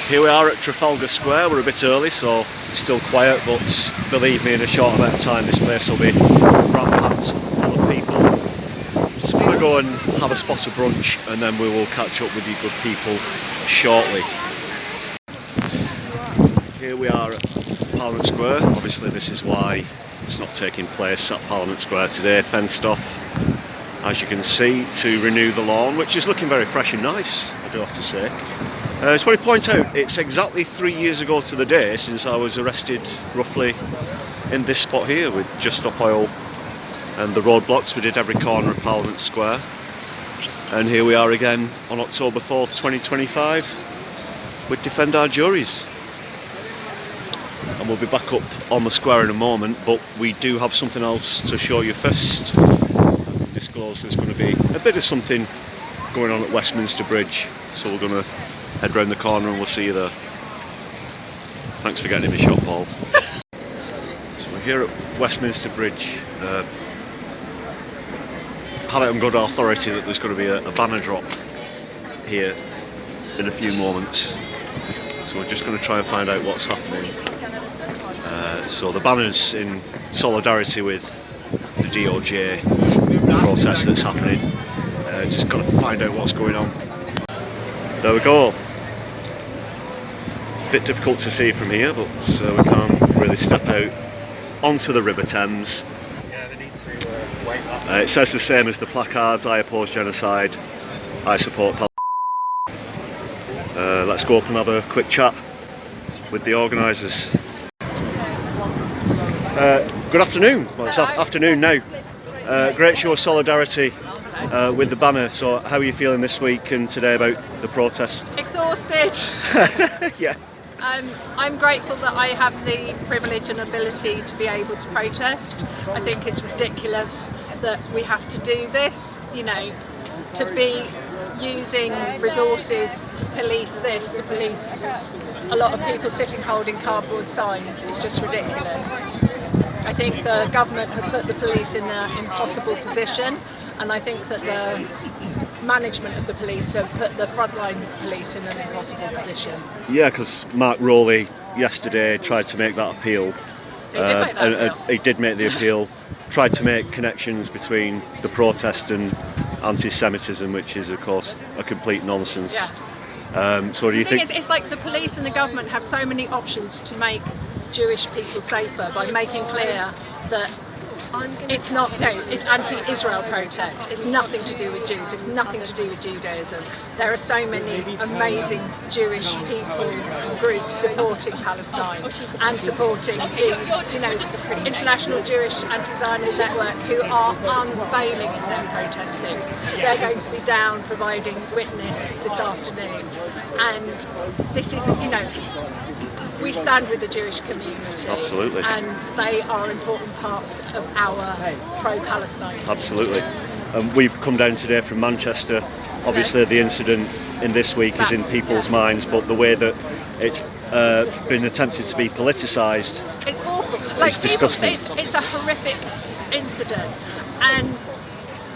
Here we are at Trafalgar Square. We're a bit early, so it's still quiet, but believe me, in a short amount of time this place will be ram-packed full of people. Just going to go and have a spot of brunch, and then we will catch up with you good people shortly. Here we are at Parliament Square. Obviously this is why it's not taking place at Parliament Square today, fenced off, as you can see, to renew the lawn, which is looking very fresh and nice, I do have to say. I just want to point out, it's exactly 3 years ago to the day since I was arrested roughly in this spot here with Just Stop Oil and the roadblocks. We did every corner of Parliament Square, and here we are again on October 4th 2025 with Defend Our Juries. And we'll be back up on the square in a moment, but we do have something else to show you first. Disclose there's going to be a bit of something going on at Westminster Bridge, so we're going to head round the corner and we'll see you there. Thanks for getting in my shot, Paul. So we're here at Westminster Bridge. Had it on good authority that there's going to be a banner drop here in a few moments. So we're just going to try and find out what's happening. So the banner's in solidarity with the DOJ protest that's happening. Just got to find out what's going on. There we go. Bit difficult to see from here, but we can't really step out onto the River Thames. Yeah, they need to wait up. It says the same as the placards: I oppose genocide, I support let's go up and have a quick chat with the organisers. Good afternoon. Well, it's afternoon now. Great show of solidarity with the banner. So how are you feeling this week and today about the protest? Exhausted. Yeah. I'm grateful that I have the privilege and ability to be able to protest. I think it's ridiculous that we have to do this, you know, to be using resources to police this, to police a lot of people sitting holding cardboard signs. It's just ridiculous. I think the government have put the police in an impossible position, and I think that the management of the police have put the frontline police in an impossible position. Yeah, because Mark Rowley yesterday tried to make that appeal. He did make that appeal. He did make the appeal, tried to make connections between the protest and anti-Semitism, which is of course a complete nonsense. Yeah. So do you think... It's like the police and the government have so many options to make Jewish people safer by making clear that it's not, it's anti-Israel protests. It's nothing to do with Jews. It's nothing to do with Judaism. There are so many amazing Jewish people and groups supporting Palestine and supporting these, International Jewish Anti-Zionist Network, who are unfailing in their protesting. They're going to be down providing witness this afternoon, and this is, we stand with the Jewish community. Absolutely. And they are important parts of our pro-Palestine community. Absolutely. We've come down today from Manchester. Obviously the incident in this week is in people's minds, but the way that it's been attempted to be politicised, it's awful. It's disgusting. It's a horrific incident, and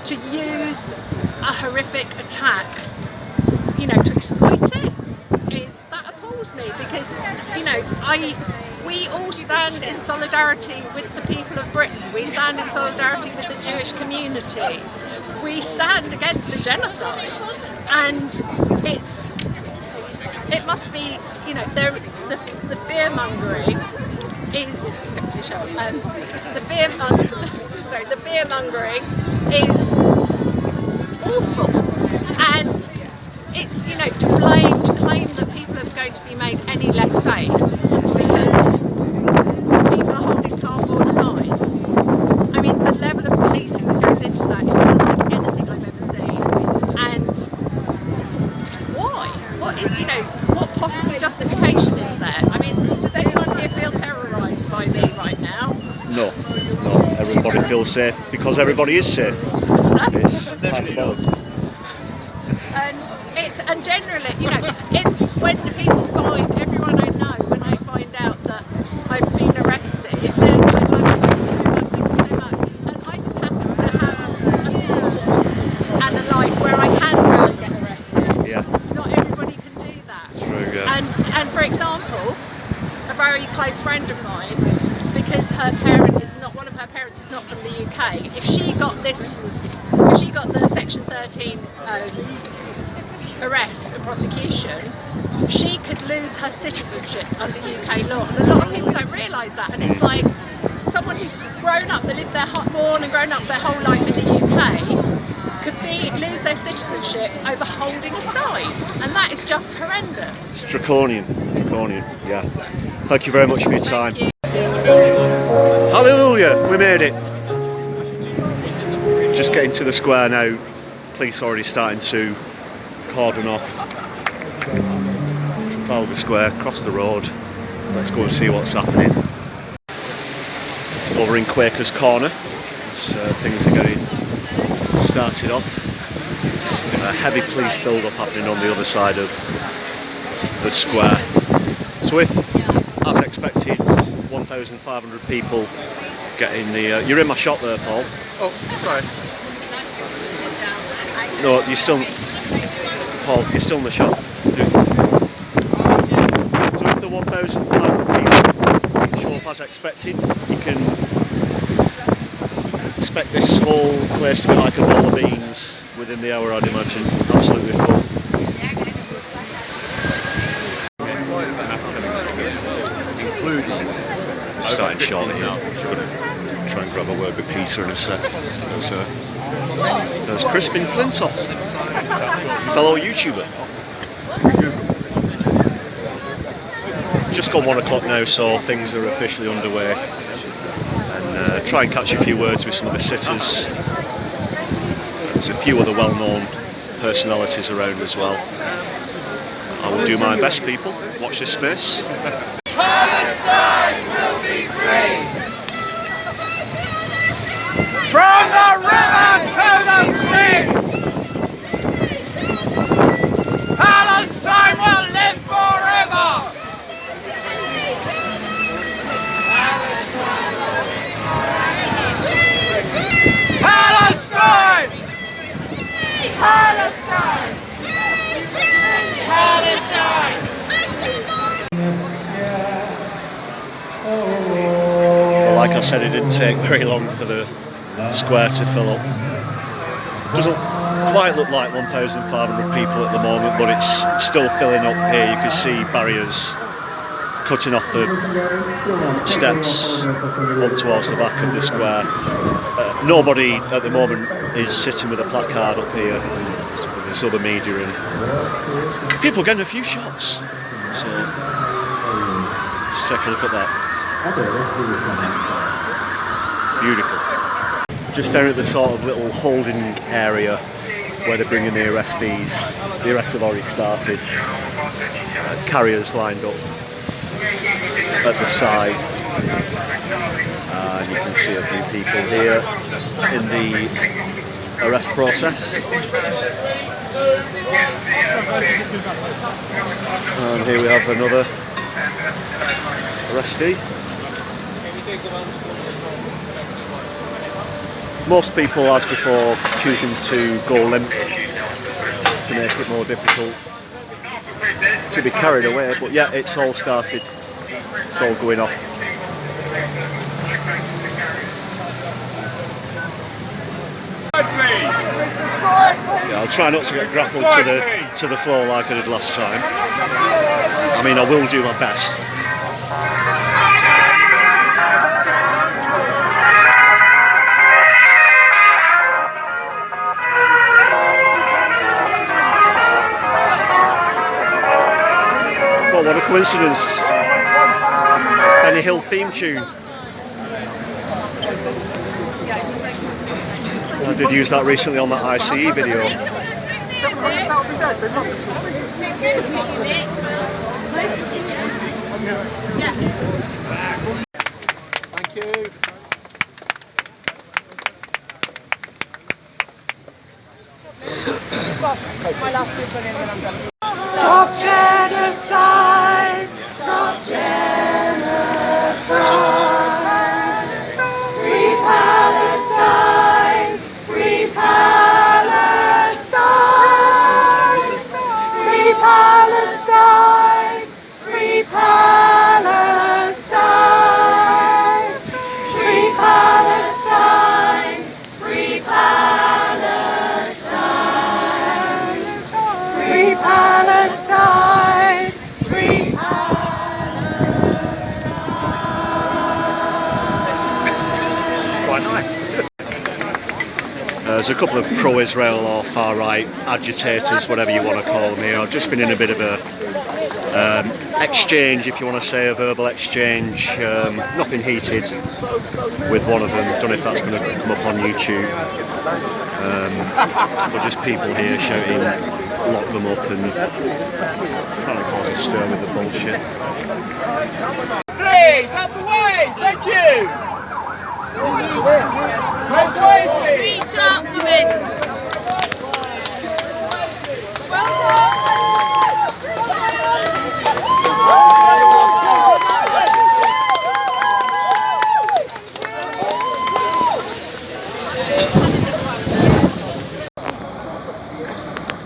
to use a horrific attack, to exploit it, that appalls me, because we all stand in solidarity with the people of Britain. We stand in solidarity with the Jewish community. We stand against the genocide, and it must be, the fear mongering is the fear mongering is awful, and it's to claim that people are going to be made any less safe because some people are holding cardboard signs. I mean, the level of policing that goes into that is unlike anything I've ever seen. And why? What possible justification is there? I mean, does anyone here feel terrorised by me right now? No. Everybody feels safe because everybody is safe. It's hyperbolic. And generally, when people find, everyone I know, when I find out that I've been arrested, then I'm like, thank you so much. And I just happen to have a job and a life where I can go and get arrested. Yeah. Not everybody can do that. True, yeah. And very close friend of mine, because her parent is not, one of her parents is not from the UK. If she got the Section 13 arrest and prosecution, she could lose her citizenship under UK law. And a lot of people don't realise that. And it's like someone who's grown up, they lived born and grown up their whole life in the UK, could lose their citizenship over holding a sign, and that is just horrendous. It's draconian, yeah. Thank you very much for your time. Thank you. Hallelujah, we made it. Just getting to the square now. Police already starting to cordon off Trafalgar Square, across the road. Let's go and see what's happening. Over in Quakers Corner, things are getting started off. A heavy police build-up happening on the other side of the square. So if, as expected, 1,500 people getting the... you're in my shot there, Paul. Oh, sorry. No, you're still... Paul, you're still in the shot. So if the 1,500 people show up as expected, you can expect this whole place to be like a bowl of beans within the hour, I'd imagine. Absolutely full. Starting shortly here. I'm going to try and grab a word with Peter in a sec. There's Crispin Flintoff, fellow YouTuber. Just gone 1 o'clock now, so things are officially underway. And try and catch a few words with some of the sitters. There's a few other well-known personalities around as well. I will do my best, people. Watch this space. Palestine will be free! From the river to the sea! Palestine will live forever! Palestine! Palestine! Palestine! Well, like I said, it didn't take very long for the square to fill up. Doesn't quite look like 1,500 people at the moment, but it's still filling up here. You can see barriers cutting off the steps on towards the back of the square. Nobody at the moment is sitting with a placard up here. There's other media and people getting a few shots. So let's take a look at that. Beautiful. Just down at the sort of little holding area where they're bringing the arrestees. The arrests have already started. Carriers lined up at the side. And you can see a few people here in the arrest process. And here we have another arrestee. Most people, as before, choosing to go limp to make it more difficult to be carried away, but yeah, it's all started. It's all going off. Yeah, I'll try not to get grappled to the floor like I did last time. I mean, I will do my best. Well, what a coincidence. Benny Hill theme tune. I did use that recently on that ICE video. Thank you. Stop genocide! Stop genocide! Free Palestine! Free Palestine! Free Palestine! Free Palestine! there's a couple of pro-Israel or far-right agitators, whatever you want to call them here. I've just been in a bit of a exchange, if you want to say, a verbal exchange, nothing heated with one of them. Don't know if that's going to come up on YouTube. But just people here shouting, lock them up, and trying to cause a stir with the bullshit. Please, out the way! Thank you! Out the way, please! Reach up, women!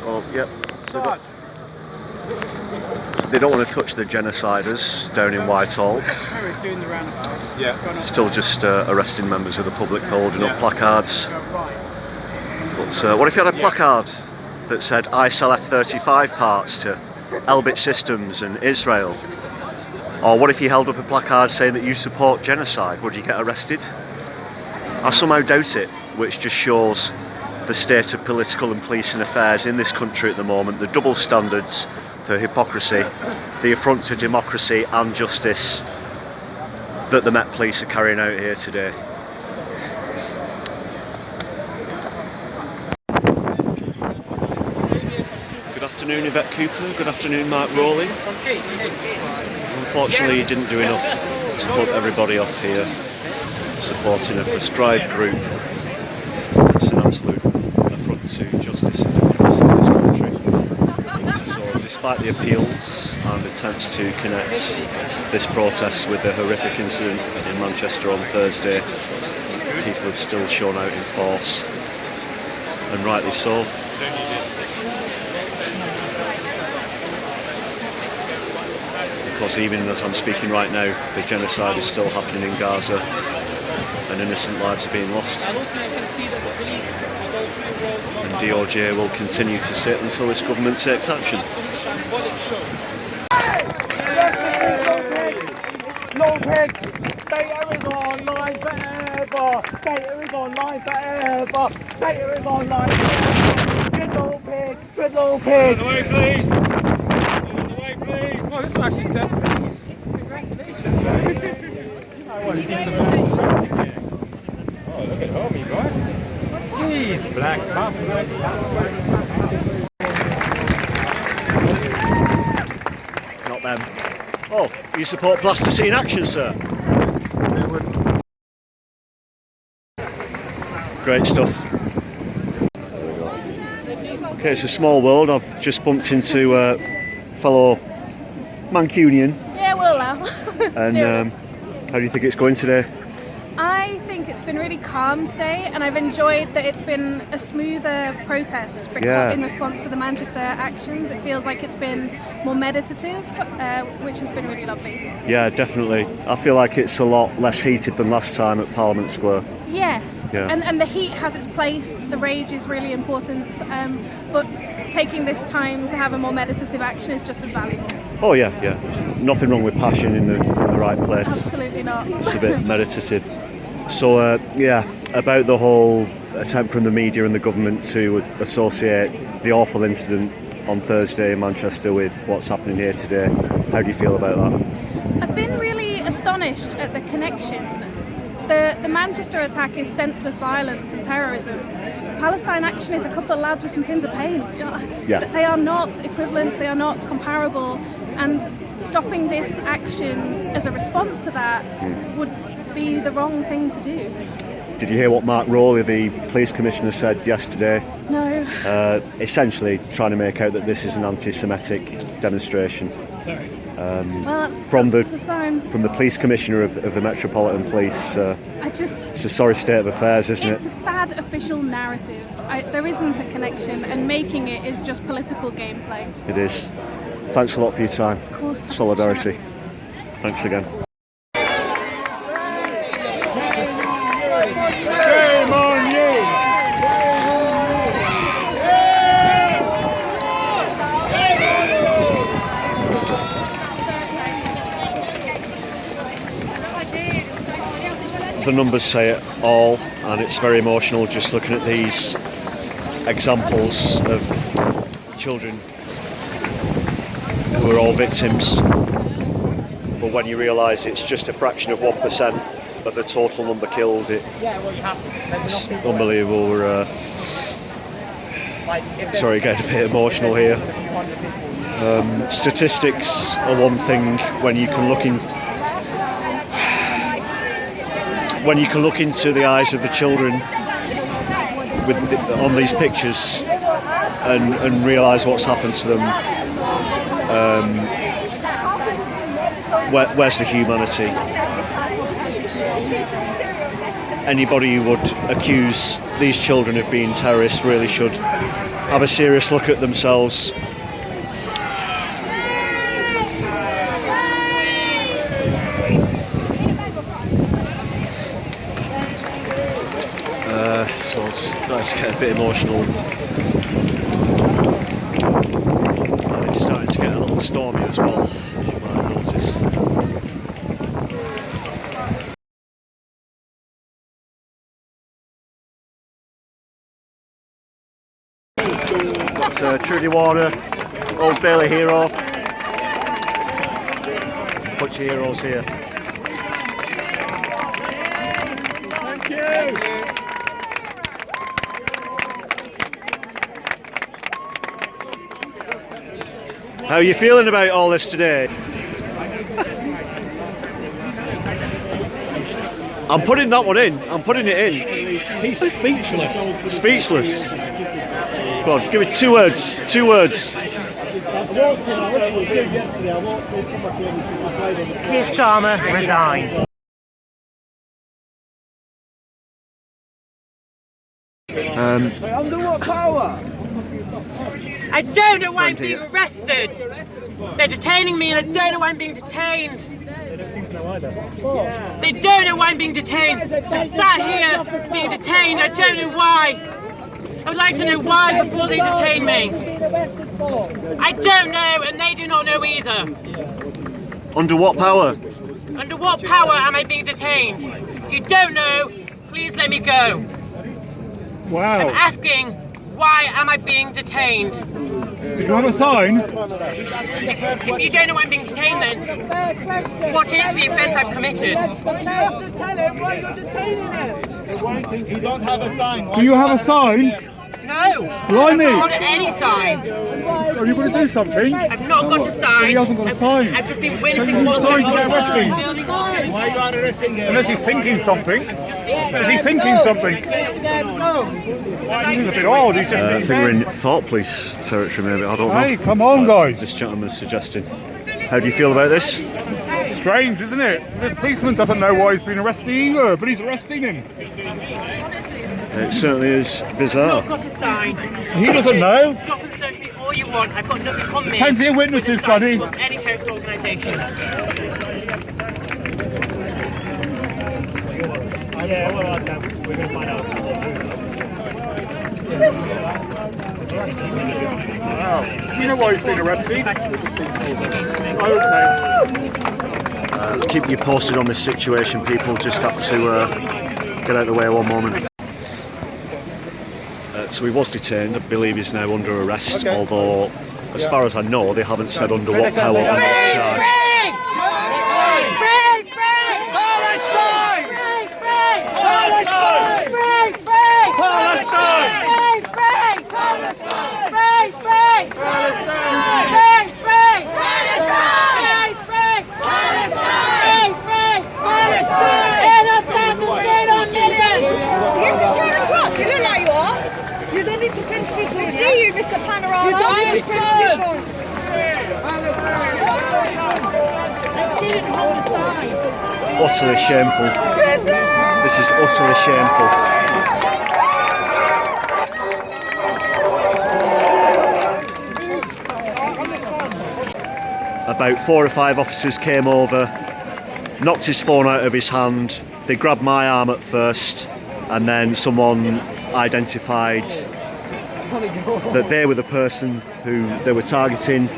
Well, yep. They don't want to touch the genociders down in Whitehall. Yeah. Still just arresting members of the public for holding up placards. But what if you had a placard that said, I sell F-35 parts to Elbit Systems and Israel? Or what if you held up a placard saying that you support genocide? Would you get arrested? I somehow doubt it, which just shows the state of political and policing affairs in this country at the moment, the double standards, the hypocrisy, the affront to democracy and justice that the Met Police are carrying out here today. Good afternoon, Yvette Cooper. Good afternoon, Mark Rowley. Unfortunately, you didn't do enough to put everybody off here supporting a prescribed group. It's an absolute affront to justice and democracy in this country. So, despite the appeals and attempts to connect this protest with the horrific incident in Manchester on Thursday, people have still shown out in force, and rightly so. Because even as I'm speaking right now, the genocide is still happening in Gaza and innocent lives are being lost. And DOJ will continue to sit until this government takes action. No pig! Data is online forever! Data is online forever! Data is online forever! Griddle pig! Griddle pig! Out of the way, please! Out of the way, please! Oh, this actually says congratulations! I want to see some here. Oh, look at homie, boy! Jeez, black cop, black cop, black cop. Not them. Oh, you support plasticine action, sir? Great stuff. Okay, it's a small world. I've just bumped into a fellow Mancunian. Yeah, we'll allow. And how do you think it's going today? I think it's been really calm today, and I've enjoyed that it's been a smoother protest in response to the Manchester actions. It feels like it's been more meditative, which has been really lovely. Yeah, definitely. I feel like it's a lot less heated than last time at Parliament Square. Yes, Yeah. and the heat has its place, the rage is really important, but taking this time to have a more meditative action is just as valuable. Oh yeah, yeah. Nothing wrong with passion in the right place. Absolutely not. It's a bit meditative. So yeah, about the whole attempt from the media and the government to associate the awful incident on Thursday in Manchester with what's happening here today. How do you feel about that? I've been really astonished at the connection. The Manchester attack is senseless violence and terrorism. Palestine action is a couple of lads with some tins of paint. Yeah. They are not equivalent, they are not comparable, and stopping this action as a response to that would be the wrong thing to do. Did you hear what Mark Rowley, the police commissioner, said yesterday? No. Essentially trying to make out that this is an anti-Semitic demonstration. Well, that's From the the sign. from the police commissioner of the Metropolitan Police. It's a sorry state of affairs, isn't It's it? a sad official narrative. There isn't a connection, and making it is just political gameplay. It is. Thanks a lot for your time. Of course. Solidarity. Thanks again. Shame on you! The numbers say it all, and it's very emotional just looking at these examples of children who are all victims, but when you realise it's just a fraction of 1% of the total number killed, it's unbelievable. We're sorry, getting a bit emotional here. Statistics are one thing when you can look into the eyes of the children on these pictures and realise what's happened to them. Where's the humanity? Anybody who would accuse these children of being terrorists really should have a serious look at themselves. So let's get a bit emotional. And it's starting to get a little stormy as well, as you might have noticed. That's Trudy Warner, Old Bailey hero. Bunch of heroes here. Thank you. How are you feeling about all this today? I'm putting that one in. I'm putting it in. He's speechless. Speechless. Go on, give me 2 words. 2 words. Keir Starmer, resign. Under what power? I don't know why I'm being arrested. They're detaining me and I don't know why I'm being detained. They don't seem to know either. They don't know why I'm being detained. I'm sat here being detained. I don't know why. I would like to know why before they detain me. I don't know and they do not know either. Under what power? Under what power am I being detained? If you don't know, please let me go. Wow. I'm asking, why am I being detained? Do you have a sign? If you don't know why I'm being detained then, what is the offence I've committed? You don't have a sign. Do you have a sign? No, Blimey. I've not got any sign. Are you going to do something? I've not got a sign. He hasn't got a sign. I've just been witnessing Can you what's sign going to on. get arrested? Why are you arresting him? Unless he's thinking something. Is he thinking something? He's a bit odd. He's just I think we're in thought police territory maybe, I don't know. Hey, come on guys. This gentleman's suggesting. How do you feel about this? Strange, isn't it? This policeman doesn't know why he's been arrested either, but he's arresting him. It certainly is bizarre. I've not got a sign. He doesn't know. Stop and search me all you want. I've got nothing on me. Plenty of witnesses, buddy. Any terrorist organisation. Yeah, well, we're going to find out. Wow. Do you know why he's been arrested? Okay. Keep you posted on this situation, people. Just have to get out of the way one moment. So he was detained. I believe he's now under arrest, although, as far as I know, they haven't said under what power or what charge. You don't need to pinch people. We see you, Mr. Panorama. You don't need to pinch It's utterly shameful. This is utterly shameful. About 4 or 5 officers came over, knocked his phone out of his hand. They grabbed my arm at first, and then someone identified that they were the person who they were targeting,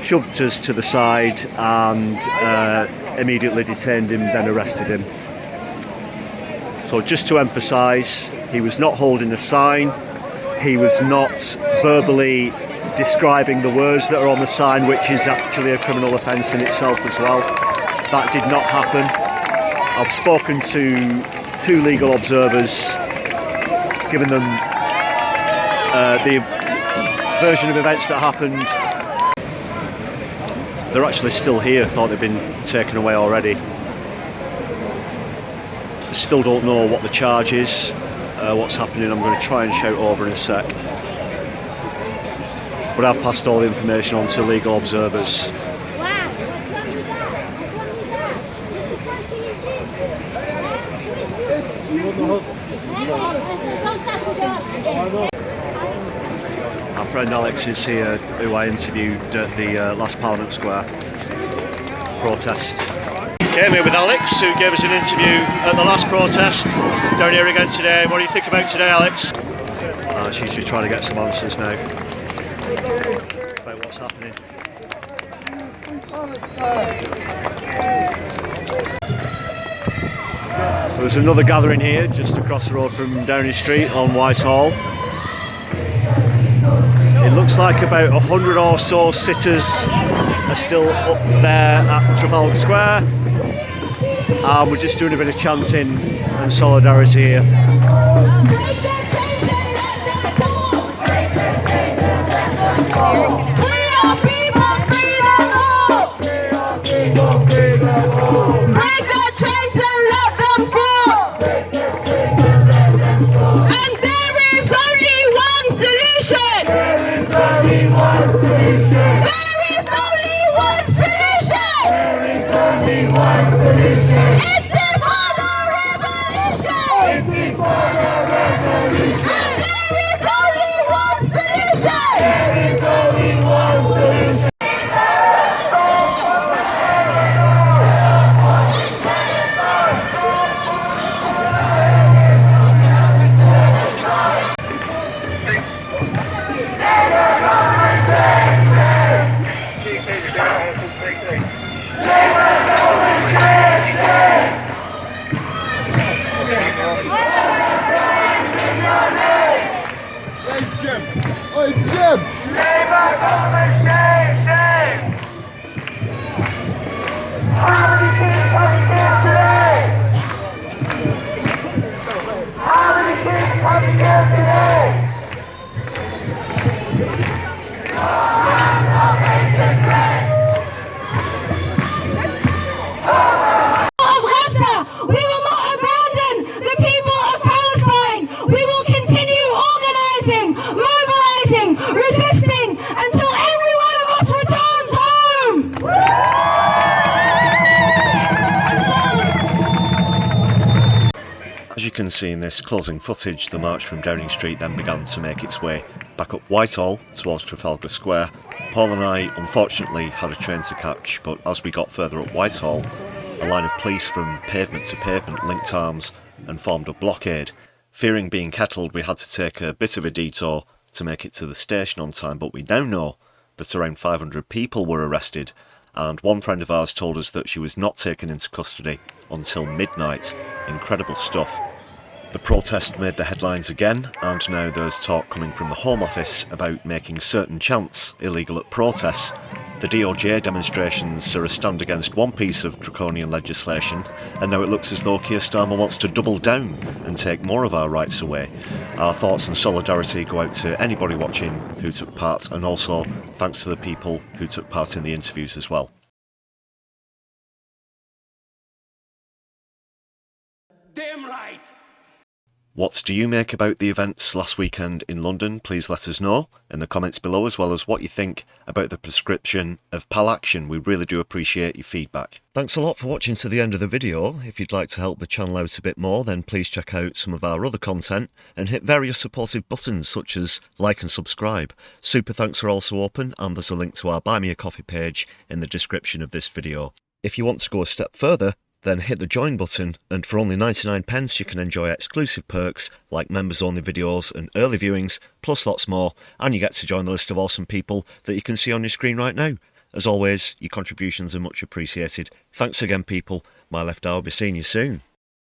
shoved us to the side and immediately detained him, then arrested him. So just to emphasise, he was not holding a sign, he was not verbally describing the words that are on the sign, which is actually a criminal offence in itself as well. That did not happen. I've spoken to 2 legal observers, given them the version of events that happened. They're actually still here, thought they'd been taken away already. Still don't know what the charge is, what's happening. I'm going to try and shout over in a sec. But I've passed all the information on to legal observers. Our friend Alex is here, who I interviewed at the last Parliament Square protest. Came here with Alex, who gave us an interview at the last protest. Down here again today. What do you think about today, Alex? She's just trying to get some answers now about what's happening. So there's another gathering here just across the road from Downing Street on Whitehall. It looks like about 100 or so sitters are still up there at Trafalgar Square. We're just doing a bit of chanting and solidarity here. As you can see in this closing footage, the march from Downing Street then began to make its way back up Whitehall towards Trafalgar Square. Paul and I unfortunately had a train to catch, but as we got further up Whitehall, a line of police from pavement to pavement linked arms and formed a blockade. Fearing being kettled, we had to take a bit of a detour to make it to the station on time, but we now know that around 500 people were arrested, and one friend of ours told us that she was not taken into custody until midnight. Incredible stuff. The protest made the headlines again, and now there's talk coming from the Home Office about making certain chants illegal at protests. The DOJ demonstrations are a stand against one piece of draconian legislation, and now it looks as though Keir Starmer wants to double down and take more of our rights away. Our thoughts and solidarity go out to anybody watching who took part, and also thanks to the people who took part in the interviews as well. Damn right! What do you make about the events last weekend in London? Please let us know in the comments below, as well as what you think about the prescription of PAL action. We really do appreciate your feedback. Thanks a lot for watching to the end of the video. If you'd like to help the channel out a bit more, then please check out some of our other content and hit various supportive buttons such as like and subscribe. Super thanks are also open, and there's a link to our Buy Me a Coffee page in the description of this video. If you want to go a step further, then hit the join button, and for only 99p you can enjoy exclusive perks like members only videos and early viewings, plus lots more, and you get to join the list of awesome people that you can see on your screen right now. As always, your contributions are much appreciated. Thanks again people, my left eye will be seeing you soon.